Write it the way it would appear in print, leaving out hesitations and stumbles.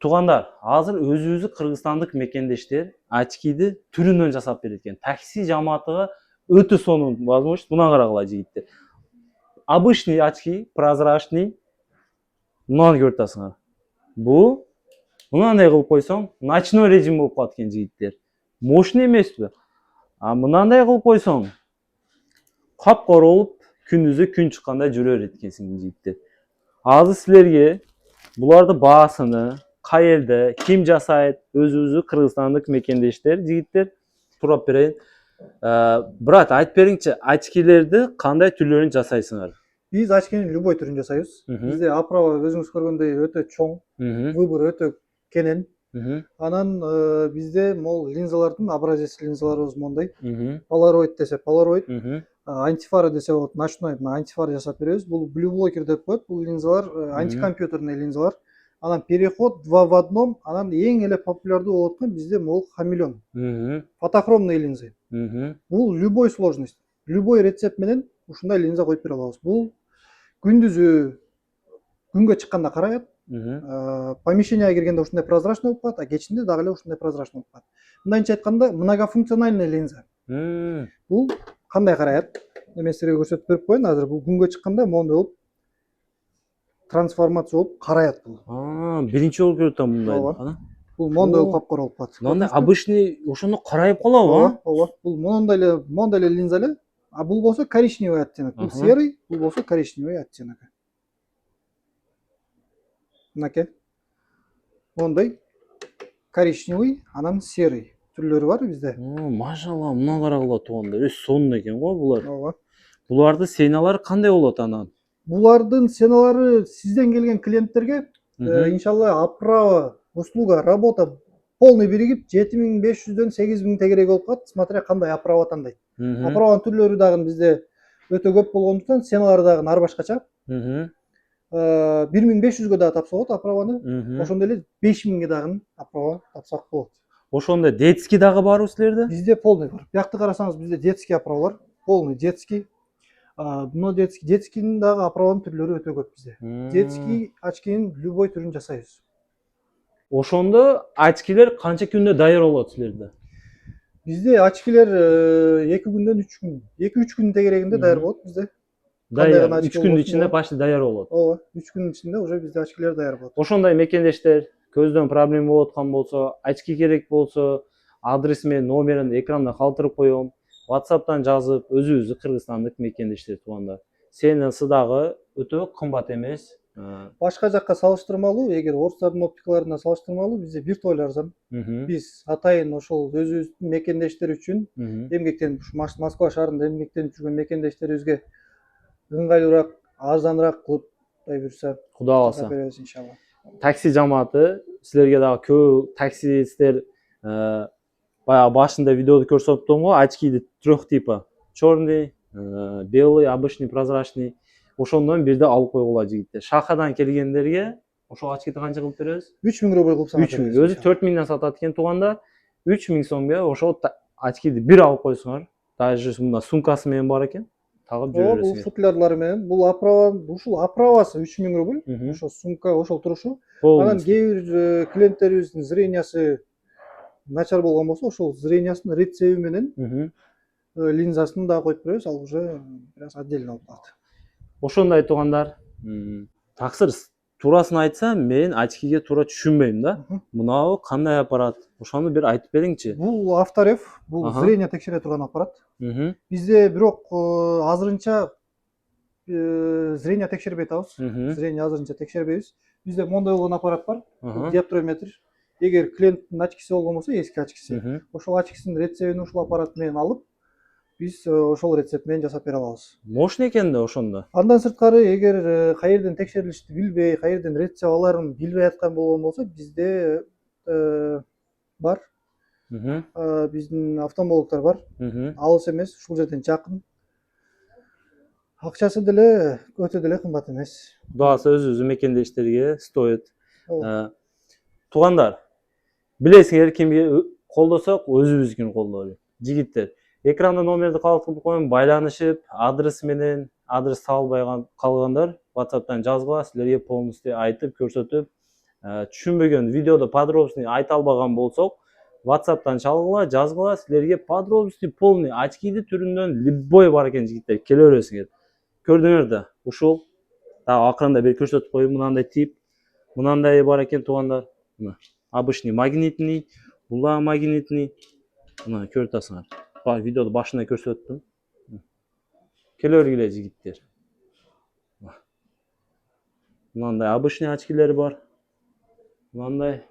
Туғандар, азыр өзүбүздүн кыргызстандык мекендештер очкиди түрүнөн жасап берет экен. Такси жамаатыга өтө сонун возможность. Мына карагыла жигиттер. Обычный очки, прозрачный. Мынаны көрүп атасыңар. Бул мынандай кылып койсоң, ночной режим болуп калат экен жигиттер. Мощный эмеспи? А мынандай кылып койсоң, капкара болуп, күндүзү күн чыккандай жүрө берет экенсиң жигиттер. Азыр силерге буларды баасыны, каерде, ким жасайт, өзүбүздүн кыргызстандык мекендештер, жигиттер сурап берейин. Брат, айтып бериңчи, очкилерди кандай түрлөрүн жасайсыңар? Биз очкинин любой түрүн жасайбыз. Бизде оправа өзүңүз көргөндөй өтө чоң, выбор өтө кенен. Анан бизде могул линзалардын образец линзаларыбыз мондай. Polaroid десе Polaroid, антифара десе болот, ночной антифара жасап беребиз. Бул blue blocker деп коет. Бул линзалар антикомпьютерный линзалар. Анан переход 2 в 1, анан эң эле популярдуу болуп аткан бизде могул хамелеон. Фотохромный линза. Бул любой сложность, любой рецепт менен ушундай линза коюп бере алабыз. Бул күндүзү күнгө чыкканда карайат. Помещениеге киргенде ушундай прозрачный болуп калат, а кечинде дагы эле ушундай прозрачный болуп калат. Мындайча айтканда, многофункциональный линза. Бул кандай караят? Мен силерге көрсөтүп берип коеюн. Азыр бул күнгө чыкканда моундай болуп трансформация болуп караят бул. Биринчи жолу көрүп атам мындай. Бул моундай болуп капкара болуп калат. Мындай обычный ошондо карайып калабы? Ооба. Бул моундай эле линза эле. А бул болсо коричневый оттенок. Бул серый, бул болсо коричневый оттенок. Мынакей. Моундай коричневый, анан серый түрлөрү бар бизде. Машалла, мына карагыла туугандар. Сонун экен го булар. Ооба. Булардын ценалары кандай болот анан? Булардын ценалары сизден келген клиенттерге иншалла оправа, услуга, работа полный биригип 7500дөн 8000 тегерек болуп калат, смотря кандай оправа тандайт. Оправанын түрлөрү дагы бизде өтө көп болгондуктан ценалары дагы ар башкача. 1500гө дагы тапса болот оправаны. Ошондой эле 5000ге дагы оправа тапсак болот. Ошондо детский дагы барбы силерде? Бизде полный бар. Биякты карасаңыз бизде детский оправа бар. Полный детский. Мына детскийдин дагы оправанын түрлөрү өтө көп бизде. Детский очкинин любой түрүн жасайбыз. Ошондо очкилер канча күндө даяр болот силерде? Бизде очкилер 2 күндөн 3 күн, 2-3 күн тегерегинде даяр болот бизде. Даяр 3 күндүн ичинде почти даяр болот. Ооба, 3 күнүн ичинде уже бизде очкилер даяр болот. Ошондой мекендештер көздөн проблема болуп аткан болсо, очки керек болсо, адреси менен номерин экранда калтырып коём. WhatsApp'тан жазып, өзүбүздүн кыргызстандык мекендештер туугандар. Ценасы дагы өтө кымбат эмес. Башка жакка салыштырмалуу, эгер орустардын оптикаларына салыштырмалуу, бизде биртуаль арзан. Биз атайын ошол өзүбүздүн мекендештер үчүн эмгектенип, Москва шаарында эмгектенип жүргөн мекендештерибизге ыңгайлуураак, арзаныраак кылып буюрса, Кудай кааласа. беребиз иншалла. Такси жамааты силерге дагы көп таксисттер баягы башында видеоду көрсөттүм го, очкиди 3 типа. Чёрный, белый, обычный, прозрачный. Ошондон бирде алып койгула жигиттер. Шахадан келгендерге ошол очкиди канча кылып беребиз? 3000 рубль кылып сатат. 3000. Өзү 4000ден сатат экен тууганда. 3000 сомго ошол очкиди бир алып койсоңор, даже мында сумкасы менен бар экен. Тагып жүрө бересиңер. Бул футлярлары менен, бул оправа, ушул оправасы 3000 рубль. Ошол сумка, ошол турушу. Анан кээ бир клиенттерибиздин зрениясы начар болгон болсо, ошол зрениясынын рецеби менен линзасын да коюп беребиз, ал уже biraz отдельно болуп калат. Ошондой туугандар, таксыр туурасын айтсам, мен очкиге туура түшүнбөйм да. Мынабы кандай аппарат? Ошону бир айтып бериңчи. Бул Авторев, бул зрение текшере турган аппарат. Бизде бирок азырынча зрение текшербей атабыз. Зрение азырынча текшербейбиз. Бизде моундай болгон аппарат бар. Диоптрометр. Эгер клиенттин очкиси болгон болсо, эски очкиси, ошол очкисинин рецебин ушул аппарат менен алып, биз ошол рецепт менен жасап бере алабыз. Мощный экен да ошондо. Андан сырткары, эгер каерден текшерилишти билбей, каерден рецеп аларын билбей аткан болгон болсо, бизде бар. Биздин офтальмологдор бар. Алыс эмес, ушул жерден жакын. Акчасы деле өтө деле кымбат эмес. Кудайса өзүбүздүн мекендештерге стоит. Туугандар, билесиңер кимге колдосок, өзүбүздүкүн колдойлу. Жигиттер, экранда номерди калтырып коюм, байланышып, адреси менен, адрес таба албай калгандар WhatsApp'тан жазгыла, силерге полностью айтып, көрсөтүп, түшүнбөгөн видеодо подробный айта албаган болсок, WhatsApp'tan чалгыла, жазгыла, силерге подробный полный очкиди түрүндөн любой бар экен жигиттер, келе бересиңер. Көрдүңөр да, ушул дагы акырында бир көрсөтүп коеюн, мынандай тип, мынандай бар экен туугандар. Мына обычный магнитный, була магнитный. Мына көрүп атасыңар. Видеоду башында көрсөттүм. Келе бергиле жигиттер. Мынандай обычный очкилер бар. Мынандай